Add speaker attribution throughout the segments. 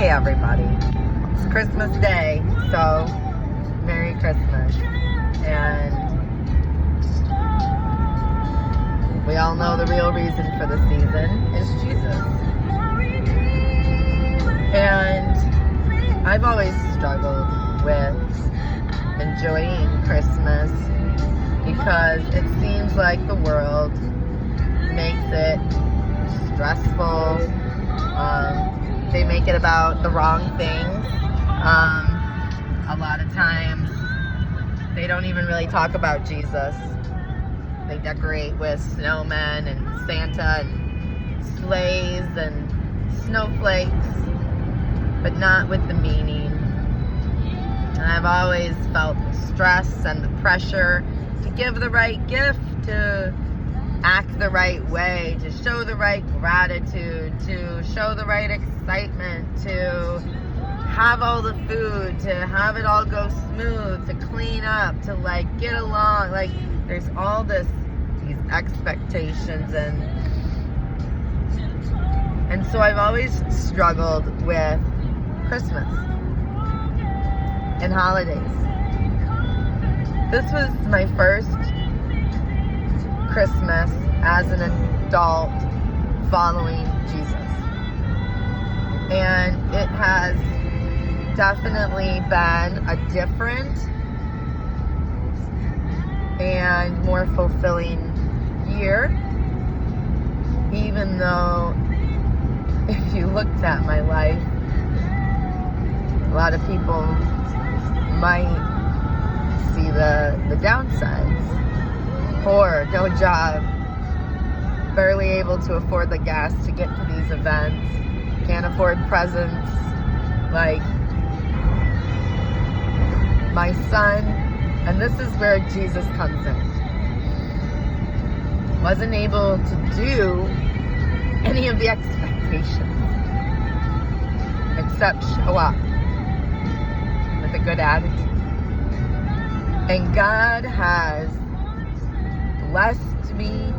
Speaker 1: Hey everybody, it's Christmas Day, so Merry Christmas. And we all know the real reason for the season is Jesus. And I've always struggled with enjoying Christmas because it seems like the world makes it stressful. They make it about the wrong things. A lot of times they don't even really talk about Jesus. They decorate with snowmen and Santa and sleighs and snowflakes, but not with the meaning. And I've always felt the stress and the pressure to give the right gift, to act the right way, to show the right gratitude, to show the right excitement, to have all the food, to have it all go smooth, to clean up, to like get along. Like there's all these expectations, and so I've always struggled with Christmas and holidays. This was my first Christmas as an adult following Jesus. And it has definitely been a different and more fulfilling year, even though if you looked at my life, a lot of people might see the downsides. Poor, no job, barely able to afford the gas to get to these events, can't afford presents. Like my son, and this is where Jesus comes in, wasn't able to do any of the expectations except show up with a good attitude. And God has blessed me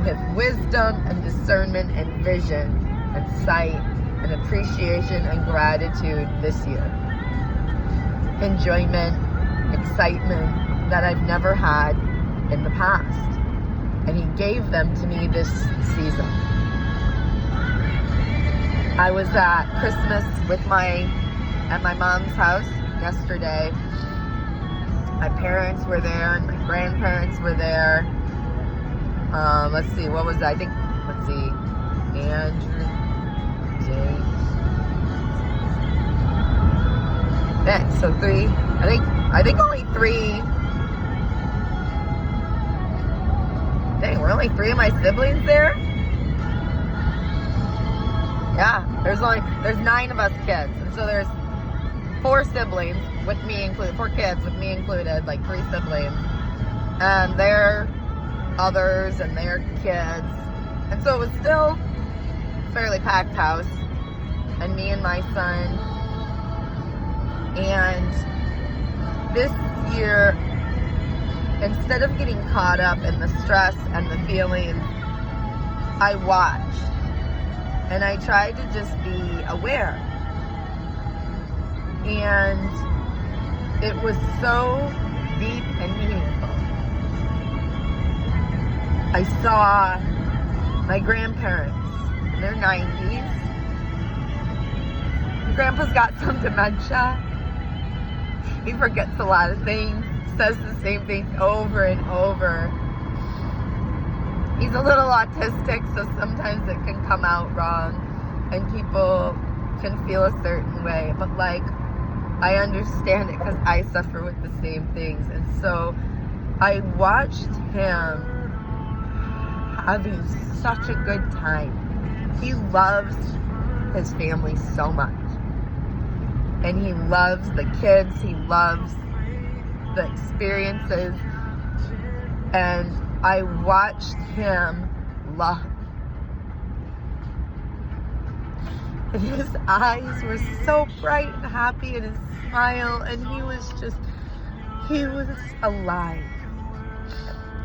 Speaker 1: with wisdom and discernment and vision and sight and appreciation and gratitude this year. Enjoyment, excitement that I've never had in the past. And He gave them to me this season. I was at Christmas at my mom's house yesterday. My parents were there and my grandparents were there. Let's see, what was that? Andrew, Jake. Yeah, so three. I think only three. Dang, we're only three of my siblings there? Yeah, there's 9 of us kids. And so there's 4 siblings with me included, 4 kids with me included, like 3 siblings. And their others and their kids. And so it was still a fairly packed house. And me and my son. And this year, instead of getting caught up in the stress and the feelings, I watched. And I tried to just be aware. And it was so deep and meaningful. I saw my grandparents in their 90s. Grandpa's got some dementia. He forgets a lot of things, says the same things over and over. He's a little autistic, so sometimes it can come out wrong and people can feel a certain way. But like, I understand it because I suffer with the same things. And so I watched him having such a good time. He loves his family so much. And he loves the kids. He loves the experiences. And I watched him love. And his eyes were so bright and happy, and his smile, and he was alive.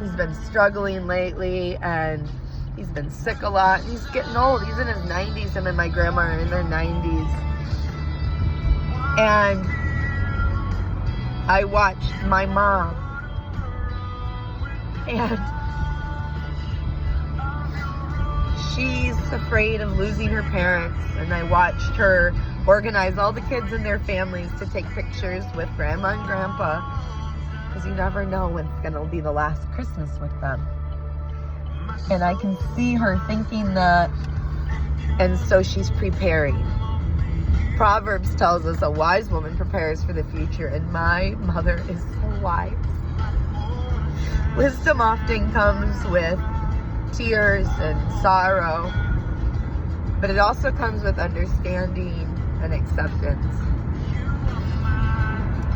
Speaker 1: He's been struggling lately, and He's been sick a lot, and he's getting old. He's in his 90s. Him and my grandma are in their 90s. And I watched my mom, and she's afraid of losing her parents, and I watched her organize all the kids and their families to take pictures with Grandma and Grandpa, because you never know when it's going to be the last Christmas with them. And I can see her thinking that, and so she's preparing. Proverbs tells us a wise woman prepares for the future, and my mother is so wise. Wisdom often comes with tears and sorrow, but it also comes with understanding and acceptance,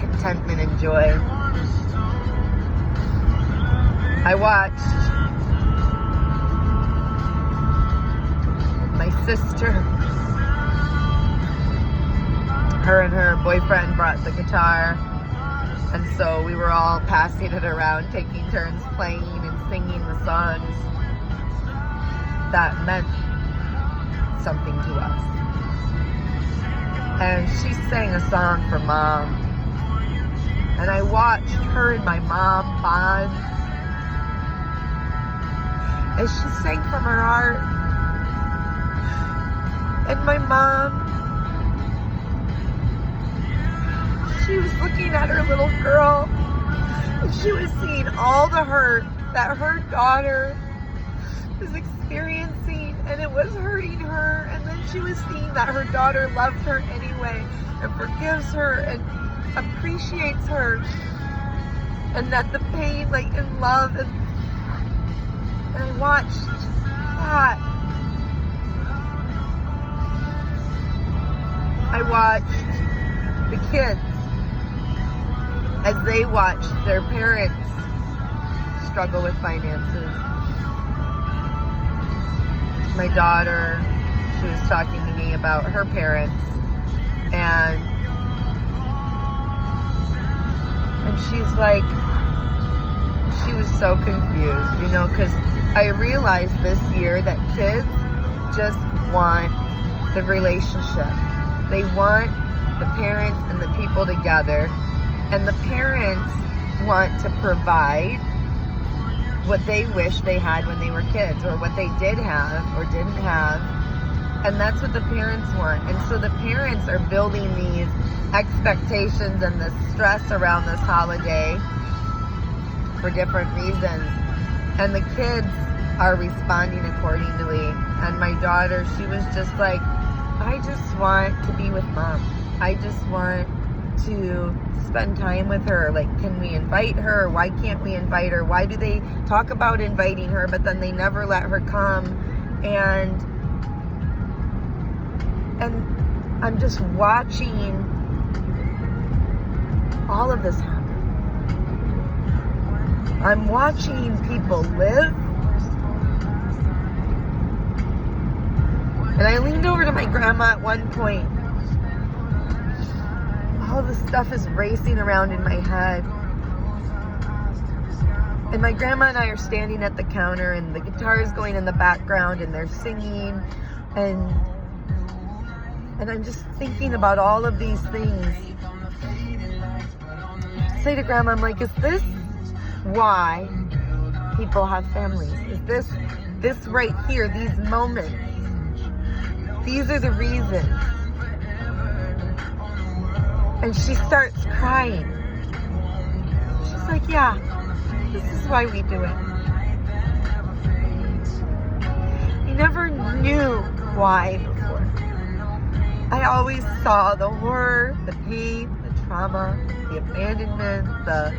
Speaker 1: contentment and joy. I watched my sister, her and her boyfriend brought the guitar, and so we were all passing it around, taking turns playing and singing the songs that meant something to us. And she sang a song for Mom, and I watched her and my mom bond as she sang from her heart. And my mom, she was looking at her little girl, and she was seeing all the hurt that her daughter was experiencing, and it was hurting her. And then she was seeing that her daughter loves her anyway, and forgives her, and appreciates her, and that the pain, like, in love, and I watched that. I watched the kids as they watched their parents struggle with finances. My daughter, she was talking to me about her parents, and she's like, she was so confused, you know, because I realized this year that kids just want the relationship. They want the parents and the people together, and the parents want to provide what they wish they had when they were kids, or what they did have or didn't have, and that's what the parents want. And so the parents are building these expectations and the stress around this holiday for different reasons, and the kids are responding accordingly. And my daughter, she was just like, I just want to be with Mom. I just want to spend time with her. Like, can we invite her? Why can't we invite her? Why do they talk about inviting her, but then they never let her come? And I'm just watching all of this happen. I'm watching people live. And I leaned over to my grandma at one point. All this stuff is racing around in my head. And my grandma and I are standing at the counter, and the guitar is going in the background, and they're singing. And I'm just thinking about all of these things. I say to Grandma, I'm like, is this why people have families? Is this right here, these moments? These are the reasons. And she starts crying. She's like, yeah, this is why we do it. I never knew why before. I always saw the horror, the pain, the trauma, the abandonment, the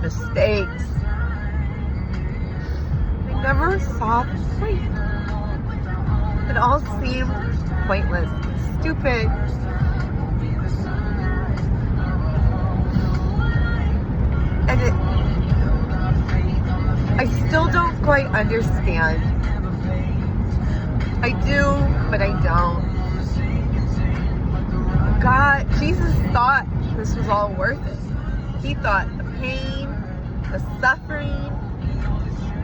Speaker 1: mistakes. I never saw the point. It all seemed pointless, stupid. And I still don't quite understand. I do, but I don't. God, Jesus thought this was all worth it. He thought the pain, the suffering,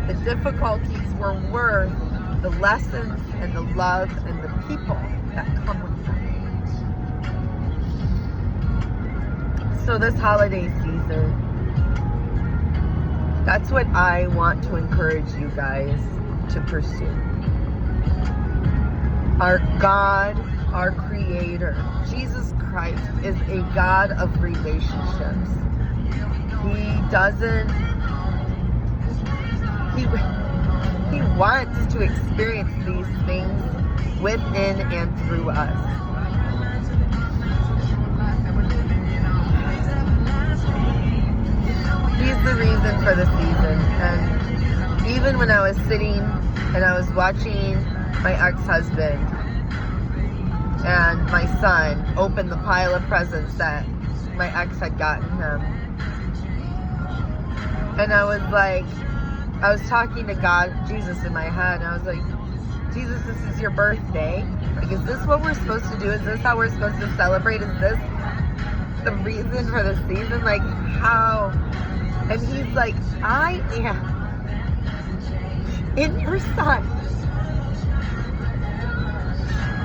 Speaker 1: the difficulties were worth the lessons and the love and the people that come with them. So this holiday season, that's what I want to encourage you guys to pursue. Our God, our Creator, Jesus Christ, is a God of relationships. He wants to experience these things within and through us. He's the reason for the season. And even when I was sitting and I was watching my ex-husband and my son open the pile of presents that my ex had gotten him, and I was talking to God, Jesus, in my head, and I was like, Jesus, this is your birthday. Like, is this what we're supposed to do? Is this how we're supposed to celebrate? Is this the reason for the season? Like, how? And he's like, I am in your son.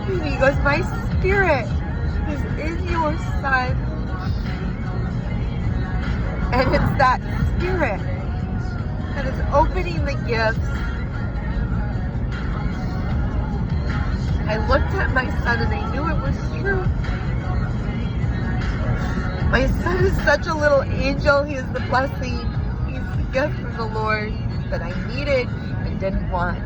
Speaker 1: And he goes, my spirit is in your son. And it's that spirit that is opening the gifts. I looked at my son and I knew it was true. My son is such a little angel. He is the blessing. He's the gift from the Lord that I needed and didn't want.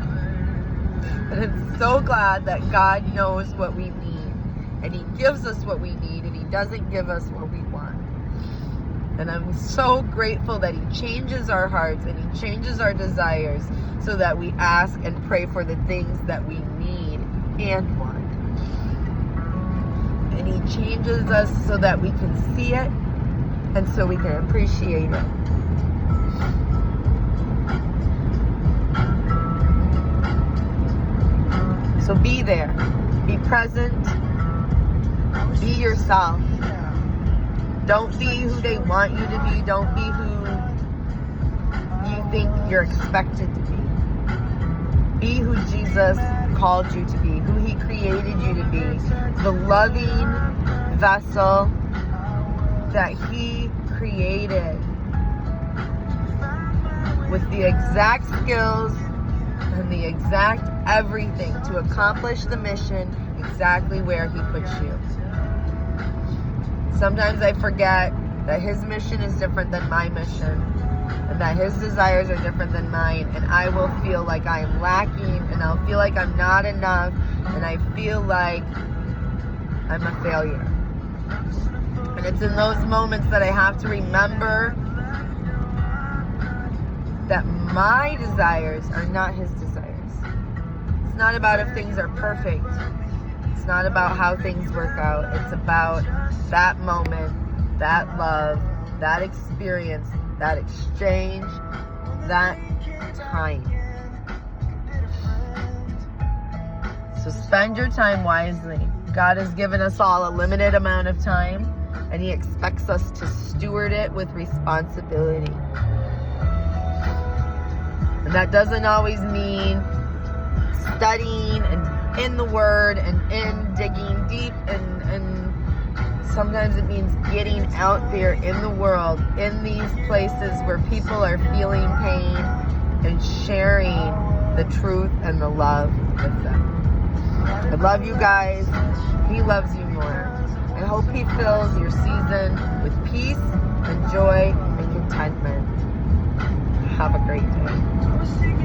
Speaker 1: And I'm so glad that God knows what we need. And He gives us what we need, and He doesn't give us what we want. And I'm so grateful that He changes our hearts and He changes our desires so that we ask and pray for the things that we need and want. And He changes us so that we can see it and so we can appreciate it. So be there. Be present. Be yourself. Don't be who they want you to be. Don't be who you think you're expected to be. Be who Jesus called you to be, who He created you to be. The loving vessel that He created with the exact skills and the exact everything to accomplish the mission exactly where He puts you. Sometimes I forget that His mission is different than my mission, and that His desires are different than mine, and I will feel like I am lacking, and I'll feel like I'm not enough, and I feel like I'm a failure. And it's in those moments that I have to remember that my desires are not His desires. It's not about if things are perfect. It's not about how things work out. It's about that moment, that love, that experience, that exchange, that time. So spend your time wisely. God has given us all a limited amount of time, and He expects us to steward it with responsibility. And that doesn't always mean studying and in the Word and in digging deep, and sometimes it means getting out there in the world, in these places where people are feeling pain, and sharing the truth and the love with them. I love you guys. He loves you more. I hope He fills your season with peace and joy and contentment. Have a great day.